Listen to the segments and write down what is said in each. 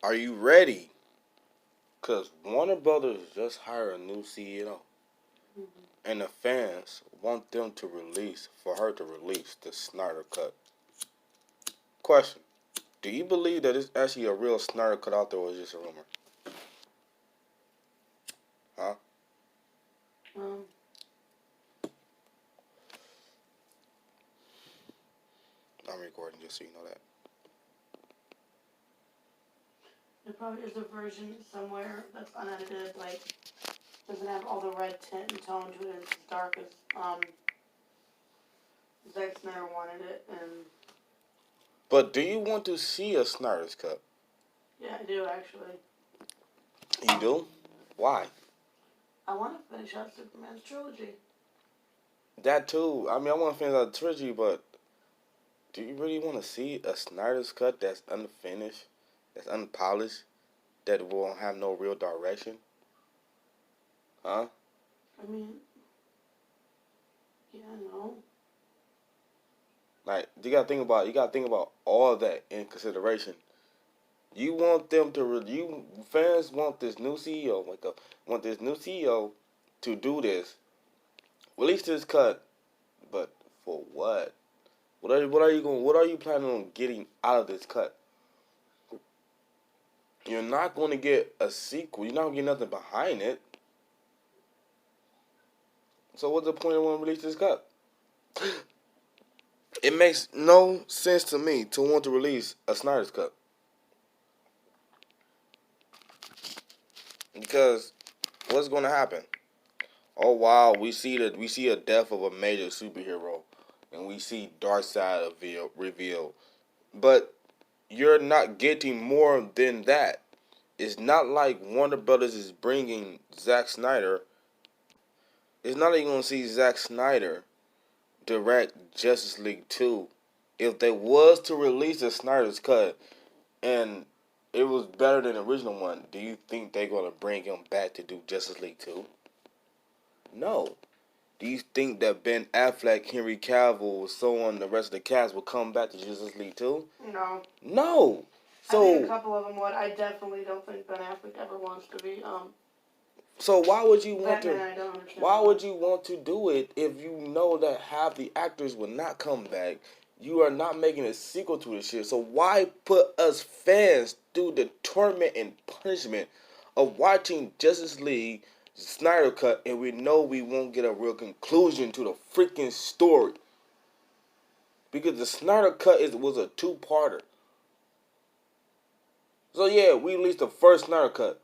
Are you ready? Because Warner Brothers just hired a new CEO. Mm-hmm. And the fans want them to for her to release the Snyder Cut. Question. Do you believe that it's actually a real Snyder Cut out there or is it just a rumor? Huh? Um, I'm recording just so you know that. there probably is a version somewhere that's unedited, like doesn't have all the red tint and tone to it. It's as dark as Zack Snyder wanted it, and But do you want to see a Snyder's Cut? yeah, I do actually. You do? Why? I want to finish out Superman's trilogy. That too. I mean, I want to finish out the trilogy, but do you really want to see a Snyder's Cut that's unfinished, that's unpolished, that will have no real direction? Huh? I mean, yeah, no. Like you gotta think about all of that in consideration. You want them to you fans want this new CEO want this new CEO to do this, release this cut, but for what? What are you planning on getting out of this cut? You're not going to get a sequel. You're not going to get nothing behind it. So what's the point of wanting to release this cut? It makes no sense to me to want to release a Snyder's cut because what's going to happen? Oh wow, we see a death of a major superhero, and we see Darkseid revealed. But you're not getting more than that. It's not like Warner Brothers is bringing Zack Snyder. It's not like you're gonna see Zack Snyder direct Justice League 2. If they was to release the Snyder's cut and it was better than the original one, do you think they're gonna bring him back to do Justice League 2? No. Do you think that Ben Affleck, Henry Cavill, so on, the rest of the cast will come back to Justice League 2? No. No. I think a So couple of them would. I definitely don't think Ben Affleck ever wants to be so why would you want Batman. to I don't understand. why would you want to do it if you know that half the actors will not come back? You are not making a sequel to this shit. So why put us fans through the torment and punishment of watching Justice League Snyder Cut and we know we won't get a real conclusion to the freaking story? Because the Snyder Cut was a two-parter. So yeah, we released the first Snyder Cut,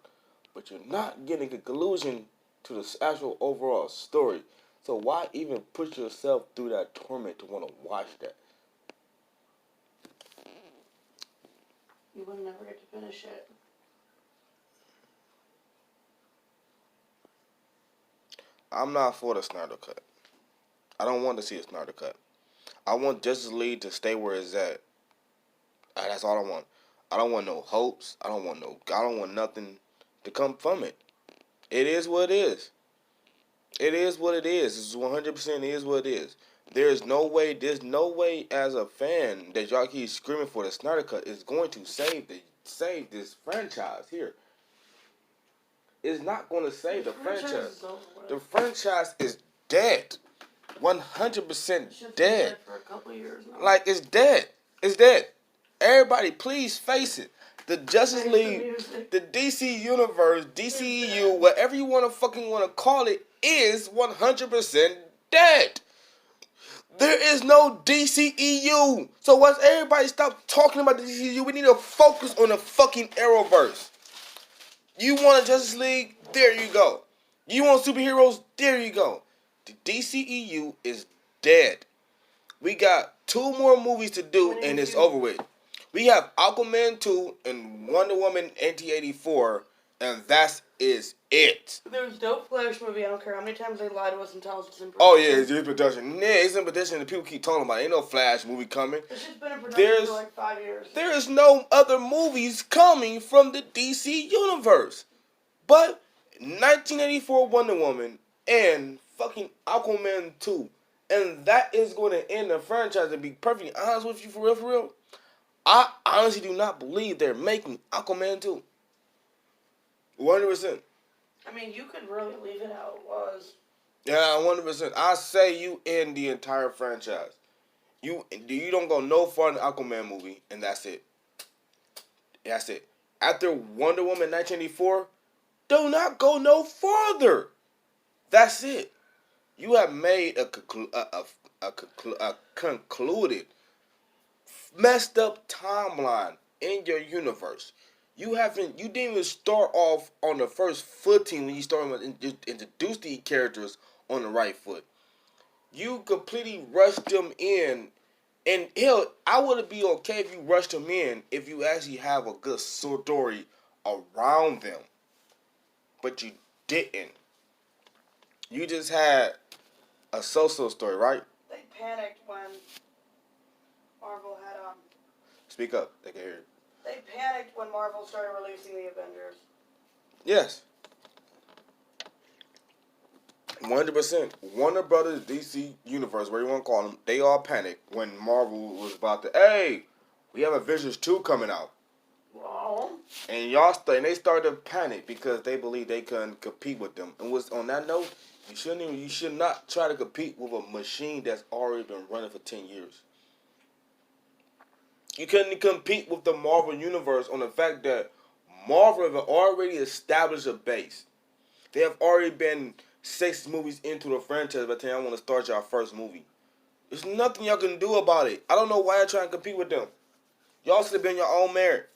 but you're not getting a conclusion to the actual overall story. So why even put yourself through that torment to want to watch that? You would never get to finish it. I'm not for the Snyder Cut. I don't want to see a Snyder Cut. I want Justice League to stay where it's at. That's all I want. I don't want no hopes. I don't want nothing to come from it. It is what it is. It is what it is. It's 100% is what it is. There's no way as a fan that y'all keep screaming for the Snyder Cut is going to save this franchise here. It's not going to save the franchise. The franchise is dead. 100% dead. For a couple years now. Like it's dead. It's dead. Everybody, please face it. The Justice League, the DC Universe, DCEU, whatever you want to call it, is 100% dead. There is no DCEU. So once everybody stop talking about the DCEU, we need to focus on the fucking Arrowverse. You want a Justice League? There you go. You want superheroes? There you go. The DCEU is dead. We got 2 more movies to do and it's over with. We have Aquaman 2 and Wonder Woman 1984, and that is it. There's no Flash movie. I don't care how many times they lie to us and tell us it's in production. Oh yeah, it's in production. Yeah, it's in production and people keep talking about it. Ain't no Flash movie coming. It's just been in production for like 5 years. There is no other movies coming from the DC Universe. But 1984 Wonder Woman and fucking Aquaman 2. And that is going to end the franchise. To be perfectly honest with you, for real, I honestly do not believe they're making Aquaman 2. 100%. I mean, you could really leave it how it was. Yeah, 100%. I say you end the entire franchise. You don't go no far in the Aquaman movie, and that's it. That's it. After Wonder Woman 1984, do not go no farther. That's it. You have made a concluded, messed up timeline in your universe. You didn't even start off on the first footing when you started to introduce these characters on the right foot. You completely rushed them in, and hell, I would be okay if you rushed them in if you actually have a good story around them, but you didn't. You just had a so-so story, right? They panicked when Marvel had Speak up, they can hear you. They panicked when Marvel started releasing the Avengers. Yes. 100%. Warner Brothers, DC Universe, whatever you want to call them, they all panicked when Marvel was about to, hey, we have Avengers 2 coming out. Well, And they started to panic because they believed they couldn't compete with them. And was on that note, you should not try to compete with a machine that's already been running for 10 years. You couldn't compete with the Marvel Universe on the fact that Marvel have already established a base. They have already been 6 movies into the franchise by the time I want to start y'all first movie. There's nothing y'all can do about it. I don't know why you're trying to compete with them. Y'all should have been your own merit.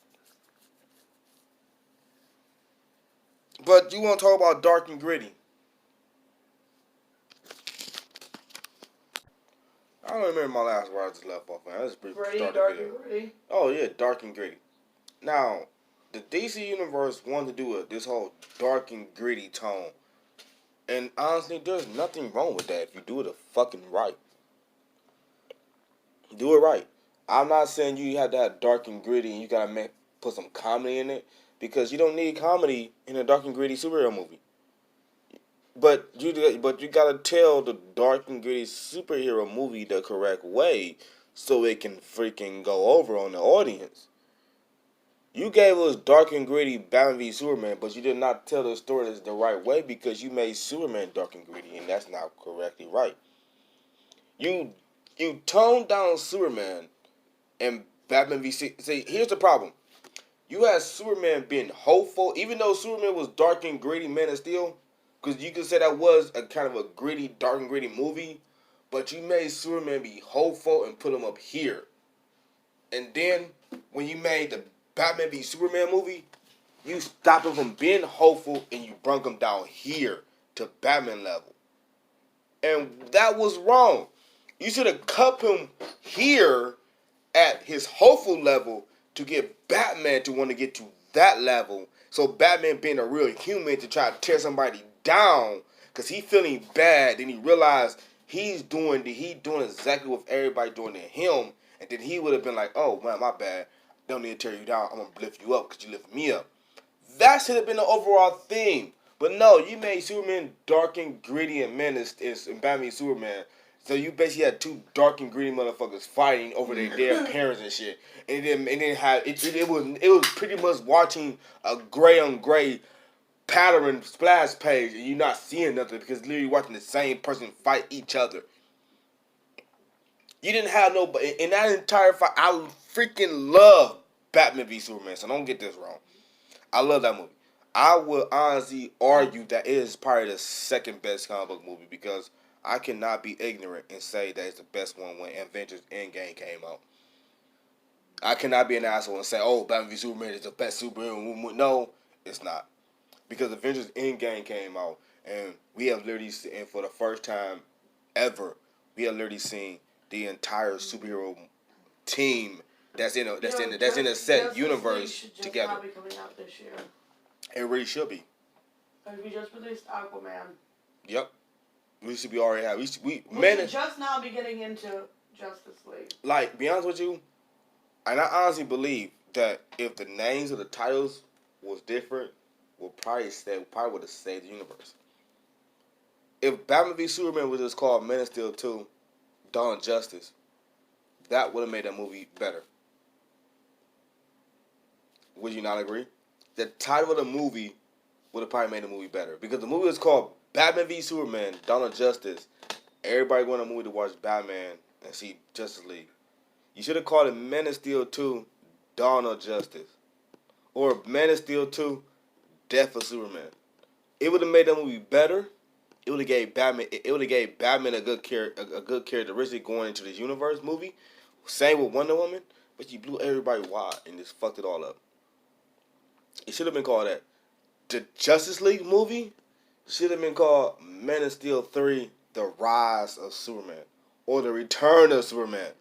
But you want to talk about dark and gritty. I don't remember my last word I just left off. Man. I just gritty, dark and gritty. Oh yeah, dark and gritty. Now, the DC Universe wanted to do this whole dark and gritty tone. And honestly, there's nothing wrong with that if you do it fucking right. Do it right. I'm not saying you have to have dark and gritty and you gotta put some comedy in it, because you don't need comedy in a dark and gritty superhero movie. But you gotta tell the dark and gritty superhero movie the correct way so it can freaking go over on the audience. You gave us dark and gritty Batman v Superman, but you did not tell the story the right way because you made Superman dark and gritty, and that's not correctly right. You toned down Superman and Batman v Superman. See, here's the problem. You had Superman being hopeful, even though Superman was dark and gritty Man of Steel, because you could say that was a kind of a gritty, dark and gritty movie, but you made Superman be hopeful and put him up here. And then, when you made the Batman v Superman movie, you stopped him from being hopeful and you brought him down here to Batman level. And that was wrong. You should have kept him here at his hopeful level to get Batman to want to get to that level. So Batman being a real human to try to tear somebody down because he feeling bad. Then he realized he's doing exactly what everybody doing to him. And then he would have been like, oh, man, my bad. Don't need to tear you down. I'm going to lift you up because you lifted me up. That should have been the overall theme. But no, you made Superman dark and gritty and menaced in Batman Superman. So you basically had 2 dark and gritty motherfuckers fighting over their dead parents and shit. And then have it was pretty much watching a gray on gray pattern splash page and you're not seeing nothing because literally watching the same person fight each other. You didn't have no in that entire fight. I freaking love Batman v Superman, so don't get this wrong. I love that movie. I will honestly argue that it is probably the second best comic book movie because I cannot be ignorant and say that it's the best one when Avengers Endgame came out. I cannot be an asshole and say, oh, Batman v Superman is the best superhero movie. No, it's not. Because Avengers Endgame came out and we have literally seen, for the first time ever, we have literally seen the entire superhero team that's in a set universe together. Probably coming out this year. It really should be. Because we just released Aquaman. Yep. We should be already have. We should just now be getting into Justice League. Like, be honest with you, and I honestly believe that if the names of the titles was different, would probably would have saved the universe. If Batman v Superman was just called Man of Steel 2, Dawn of Justice, that would have made that movie better. Would you not agree? The title of the movie would have probably made the movie better because the movie was called Batman v Superman: Dawn of Justice. Everybody going to the movie to watch Batman and see Justice League. You should have called it Man of Steel 2: Dawn of Justice or Man of Steel 2: Death of Superman. It would have made that movie better. It would have gave Batman. It would have gave Batman a good characteristic going into this universe movie. Same with Wonder Woman, but you blew everybody wide and just fucked it all up. It should have been called that. The Justice League movie should have been called Man of Steel 3: The Rise of Superman or The Return of Superman.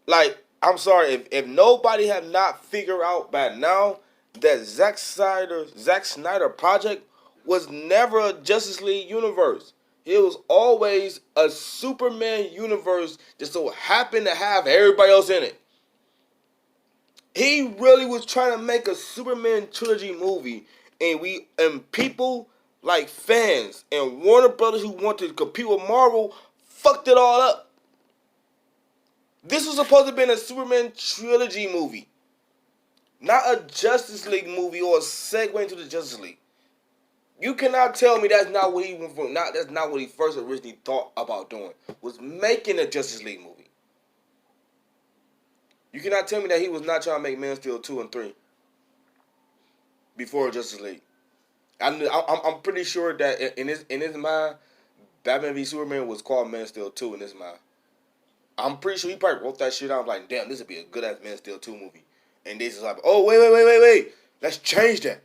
Like, I'm sorry, if nobody have not figured out by now that Zack Snyder project was never a Justice League universe. It was always a Superman universe that so happened to have everybody else in it. He really was trying to make a Superman trilogy movie, and people like fans and Warner Brothers who wanted to compete with Marvel fucked it all up. This was supposed to have been a Superman trilogy movie, not a Justice League movie or a segue into the Justice League. You cannot tell me that's not what he went for. That's not what he first originally thought about doing. Was making a Justice League movie. You cannot tell me that he was not trying to make Man of Steel 2 and 3 before Justice League. I'm pretty sure that in his mind, Batman v Superman was called Man of Steel 2 in his mind. I'm pretty sure he probably wrote that shit out. Like, damn, this would be a good ass Man of Steel 2 movie. And this is like, oh wait, let's change that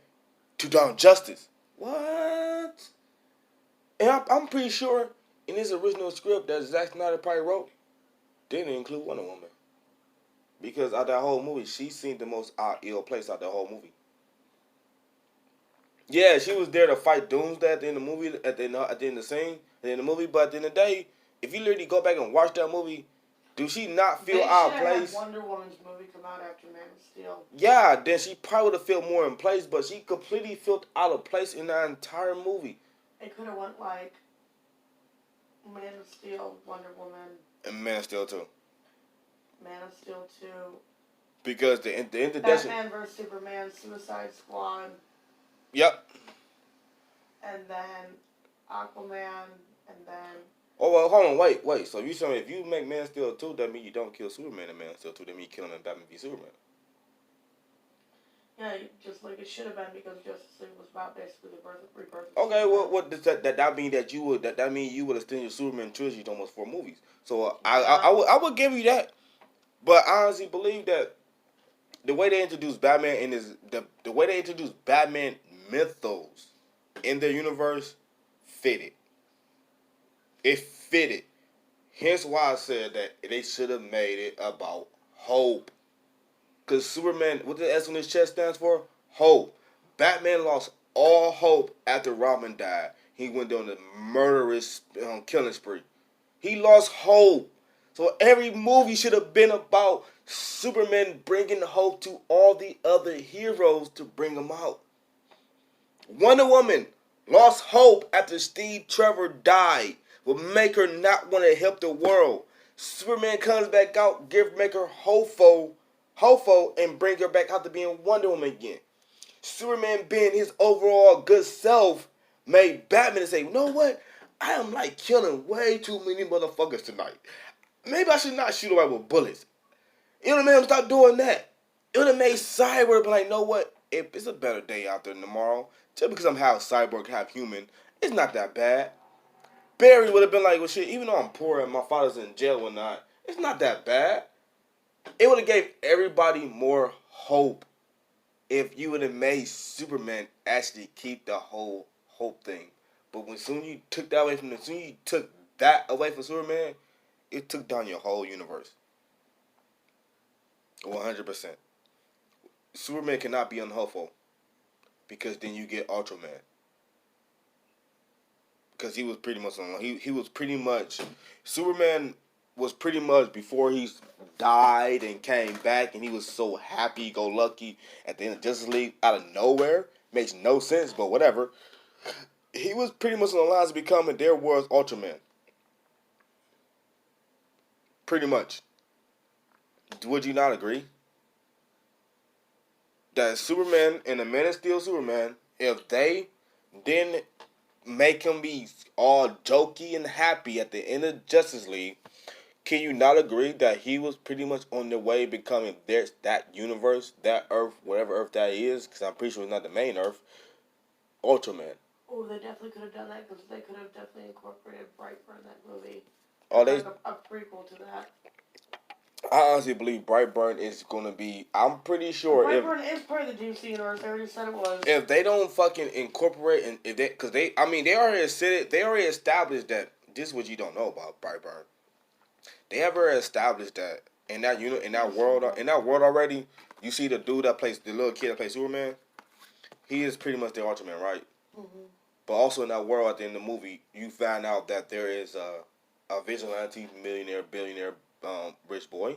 to Dawn Justice. What? And I'm pretty sure in his original script that Zack Snyder probably wrote didn't include Wonder Woman. Because out that whole movie, she seemed the most ill place out the whole movie. Yeah, she was there to fight Doomsday at the end of the movie, at the end of the scene, at the end of the movie. But at the end of the day, if you literally go back and watch that movie, do she not feel out of place? Wonder Woman's movie come out after Man of Steel. Yeah, then she probably would have felt more in place, but she completely felt out of place in that entire movie. It could have went like Man of Steel, Wonder Woman, and Man of Steel 2. Man of Steel 2. Because the introduction. Batman vs Superman, Suicide Squad. Yep. And then Aquaman, and then. Oh well, hold on, wait. So you tell me if you make Man of Steel 2, that means you don't kill Superman in Man of Steel 2. That means you kill him in Batman v Superman. Yeah, just like it should have been because Justice League was about basically the rebirth. Okay, well, what does that mean that you would that mean you would extend your Superman trilogy to almost 4 movies? So I would give you that, but I honestly believe that the way they introduced Batman in the way they introduced Batman mythos in their universe fitted. It fitted. Hence why I said that they should have made it about hope. Because Superman, what the S on his chest stands for? Hope. Batman lost all hope after Robin died. He went on a murderous killing spree. He lost hope. So every movie should have been about Superman bringing hope to all the other heroes to bring them out. Wonder Woman lost hope after Steve Trevor died. Will make her not want to help the world. Superman comes back out, make her hopeful, and bring her back out to being Wonder Woman again. Superman being his overall good self made Batman say, you know what? I am like killing way too many motherfuckers tonight. Maybe I should not shoot away with bullets. You know what I mean? Stop doing that. It would have made Cyborg be like, you know what? If it's a better day out there tomorrow, just because I'm half cyborg, half human, it's not that bad. Barry would have been like, well, shit, even though I'm poor and my father's in jail or not, it's not that bad. It would have gave everybody more hope if you would have made Superman actually keep the whole hope thing. But when soon you took that away from Superman, it took down your whole universe. 100%. Superman cannot be unhopeful because then you get Ultraman. Because he was pretty much Superman was pretty much before he died and came back and he was so happy-go-lucky at the end of Justice League out of nowhere. Makes no sense, but whatever. He was pretty much on the lines of becoming their world's Ultraman. Pretty much. Would you not agree? that Superman and the Man of Steel Superman, if they didn't make him be all jokey and happy at the end of Justice League, can you not agree that he was pretty much on the way becoming that universe, that Earth, whatever Earth that is? Because I'm pretty sure it's not the main Earth. Ultraman. Oh, they definitely could have done that because they could have definitely incorporated Brightburn in that movie. Oh, they. Like a prequel to that. I honestly believe Brightburn is gonna be. I'm pretty sure Brightburn is part of the DC universe. They already said it was. If they don't fucking incorporate and if they, because they, I mean, they already said it. They already established that this is what you don't know about Brightburn. They ever established that in that in that world already. You see the dude that plays the little kid that plays Superman. He is pretty much the Ultraman, right? Mm-hmm. But also in that world at the end of the movie, you find out that there is a vigilante millionaire, billionaire, rich boy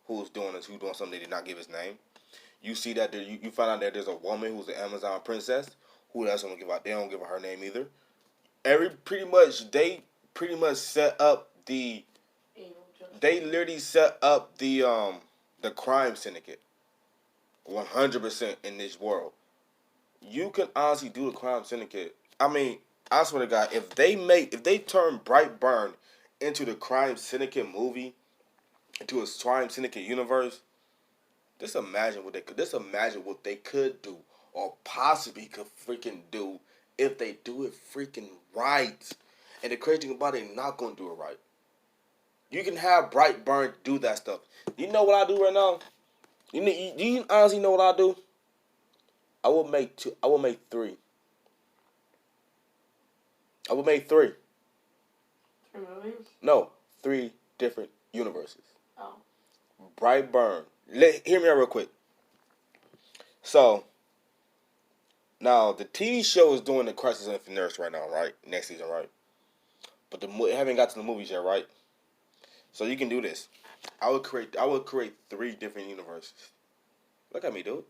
who's doing something they did not give his name. You see that you find out that there's a woman who's an Amazon princess who doesn't give out. They don't give her name either. They pretty much set up the. They literally set up the crime syndicate. 100% in this world. You can honestly do the crime syndicate. I mean, I swear to God, if they turn Brightburn into the crime syndicate movie, into a crime syndicate universe, just imagine what they could do or possibly could freaking do if they do it freaking right. And the crazy thing about it, they're not gonna do it right. You can have Brightburn do that stuff. You know what I do right now? You honestly know what I do? I will make 3. I will make 3. 3 movies? No, 3 different universes. Oh. Brightburn. Hear me out real quick. So, now the TV show is doing the Crisis on Infinite Earths right now, right? Next season, right? But it haven't got to the movies yet, right? So you can do this. I would create 3 different universes. Look at me, dude.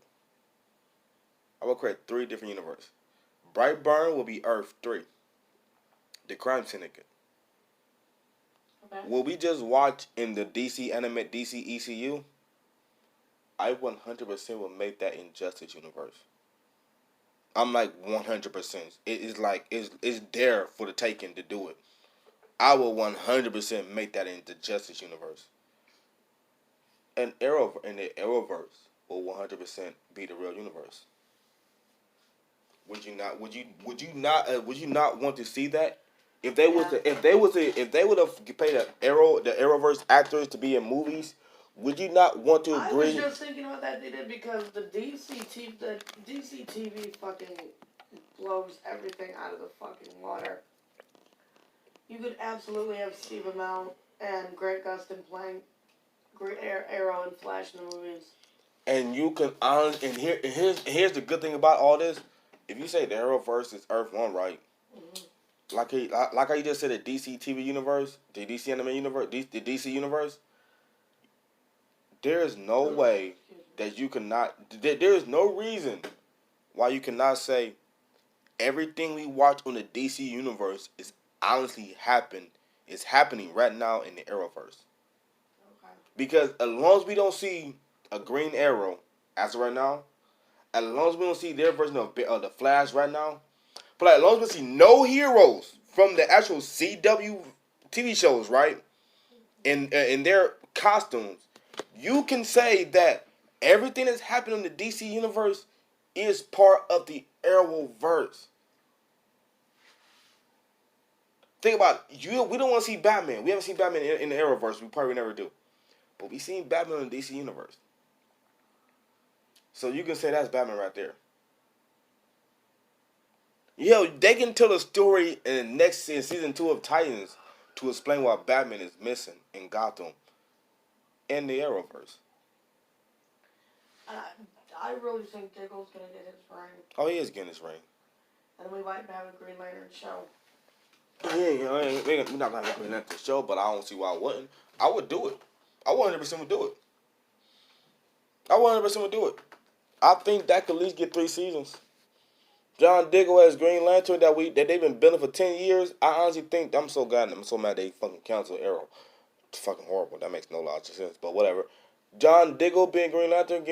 I will create 3 different universes. Brightburn will be Earth 3. The Crime Syndicate. Okay. Will we just watch in the DC ECU? I 100% will make that Injustice universe. I'm like 100%. It is like it's there for the taking to do it. I will 100% make that in the Justice universe. And the Arrowverse will 100% be the real universe. Would you not? Would you not want to see that? If they would have paid the Arrowverse actors to be in movies, would you not want to agree? I was just thinking about that they did because the DC TV fucking blows everything out of the fucking water. You could absolutely have Steve Amell and Grant Gustin playing Arrow and Flash in the movies. And you can here's the good thing about all this. If you say the Arrowverse is Earth 1, right? Mm-hmm. Like how you just said the DC TV universe, the DC anime universe, the DC universe. There is no way that you cannot. There is no reason why you cannot say everything we watch on the DC universe is honestly happening right now in the Arrowverse. Okay. Because as long as we don't see a Green Arrow as of right now, as long as we don't see their version of the Flash right now, but as long as we see no heroes from the actual CW TV shows, right, in their costumes, you can say that everything that's happening in the DC universe is part of the Arrowverse. Think about it. We don't want to see Batman. We haven't seen Batman in the Arrowverse. We probably never do. But we've seen Batman in the DC universe. So you can say that's Batman right there. They can tell a story in season 2 of Titans to explain why Batman is missing in Gotham in the Arrowverse. I really think Diggle's going to get his ring. Oh, he is getting his ring. And we might have a Green Lantern show. Yeah, we're not going to have a Green Lantern show, but I don't see why I wouldn't. I would do it. I 100% would do it. I 100% would do it. I think that could at least get 3 seasons. John Diggle as Green Lantern that they've been building for 10 years. I honestly think I'm so mad they fucking canceled Arrow. It's fucking horrible. That makes no logical sense, but whatever. John Diggle being Green Lantern,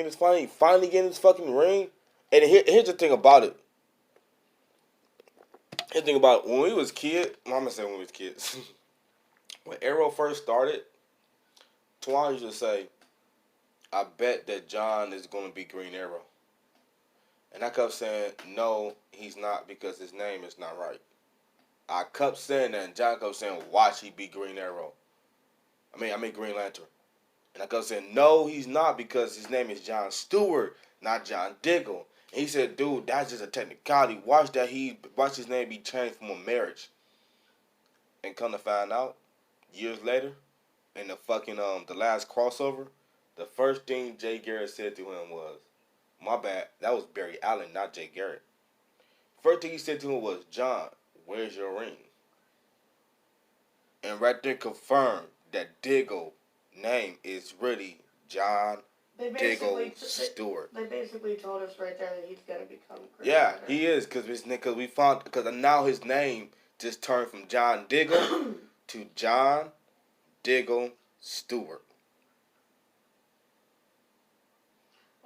finally getting his fucking ring. And here's the thing about it. Here's the thing about it. When we was kids, Mama said when we was kids, when Arrow first started, Twan used to say, I bet that John is going to be Green Arrow. And I kept saying, no, he's not because his name is not right. I kept saying that, and John kept saying, watch he be Green Arrow. I mean Green Lantern. And I kept saying, no, he's not because his name is John Stewart, not John Diggle. And he said, dude, that's just a technicality. Watch his name be changed from a marriage. And come to find out, years later, in the fucking the last crossover, the first thing Jay Garrett said to him was, my bad, that was Barry Allen, not Jay Garrett. First thing he said to him was, John, where's your ring? And right there confirmed that Diggle name is really John Diggle Stewart. They basically told us right there that he's gonna become Green Yeah, Lantern. he is because now his name just turned from John Diggle to John Diggle Stewart.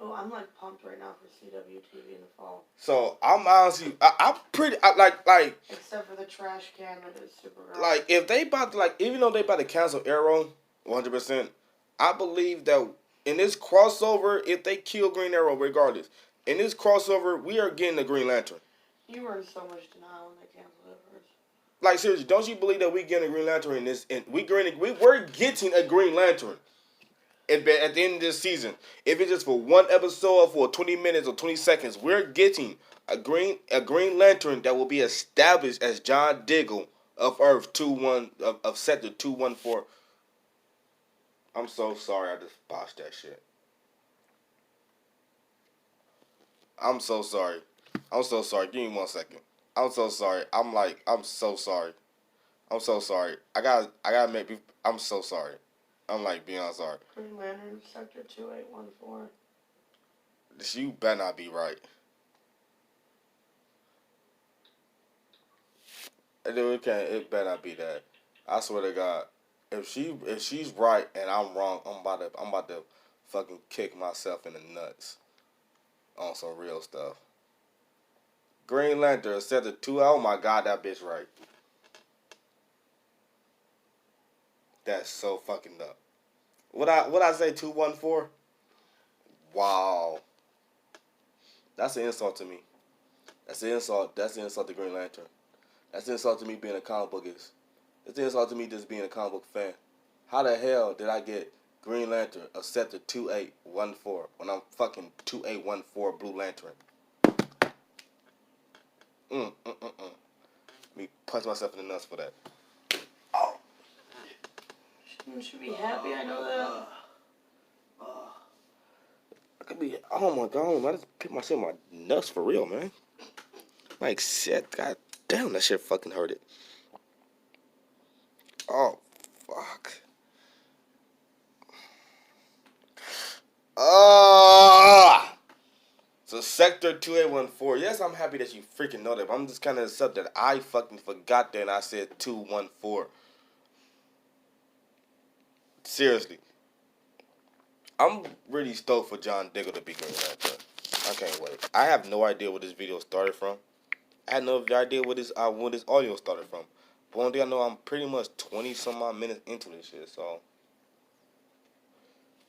Oh, I'm like pumped right now for CWTV in the fall. So I'm honestly, like. Except for the trash can that is Supergirl. Like if they about to even though they about to cancel Arrow 100%, I believe that in this crossover, if they kill Green Arrow regardless, in this crossover we are getting the Green Lantern. You were in so much denial when they canceled it first. Like seriously, don't you believe that we getting a Green Lantern in this? And we're getting a Green Lantern. At the end of this season, if it's just for one episode for 20 minutes or 20 seconds, we're getting a Green Lantern that will be established as John Diggle of Earth of Sector 214. I'm so sorry I just botched that shit. I'm so sorry. Give me 1 second. I'm so sorry. I'm so sorry. I'm so sorry. I'm like beyond sorry. Green Lantern, Sector 2814. You better not be right. It better not be that. I swear to God. If she's right and I'm wrong, I'm about to fucking kick myself in the nuts. On some real stuff. Green Lantern Sector 2. Oh my God, that bitch right. That's so fucking up. What I say 214? Wow. That's an insult to me. That's an insult to Green Lantern. That's an insult to me being a comic book is. It's an insult to me just being a comic book fan. How the hell did I get Green Lantern of Sector 2814 when I'm fucking 2814 Blue Lantern? Me punch myself in the nuts for that. Oh. You should be happy, I know that. I could be, oh my God, I just picked myself in my nuts for real, man. Like, shit, God damn, that shit fucking hurt it. Oh, fuck. So Sector 2814. Yes, I'm happy that you freaking know that, but I'm just kind of upset that I fucking forgot that and I said 214. Seriously. I'm really stoked for John Diggle to be Green Lantern. I can't wait. I have no idea where this video started from. I had no idea where this audio started from. But one thing I know, I'm pretty much 20 some odd minutes into this shit, so.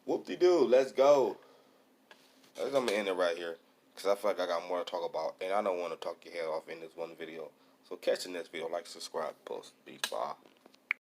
Whoop-de-doo, let's go. I'm going to end it right here. Because I feel like I got more to talk about. And I don't want to talk your head off in this one video. So catch the next video. Like, subscribe, post. Peace, bye.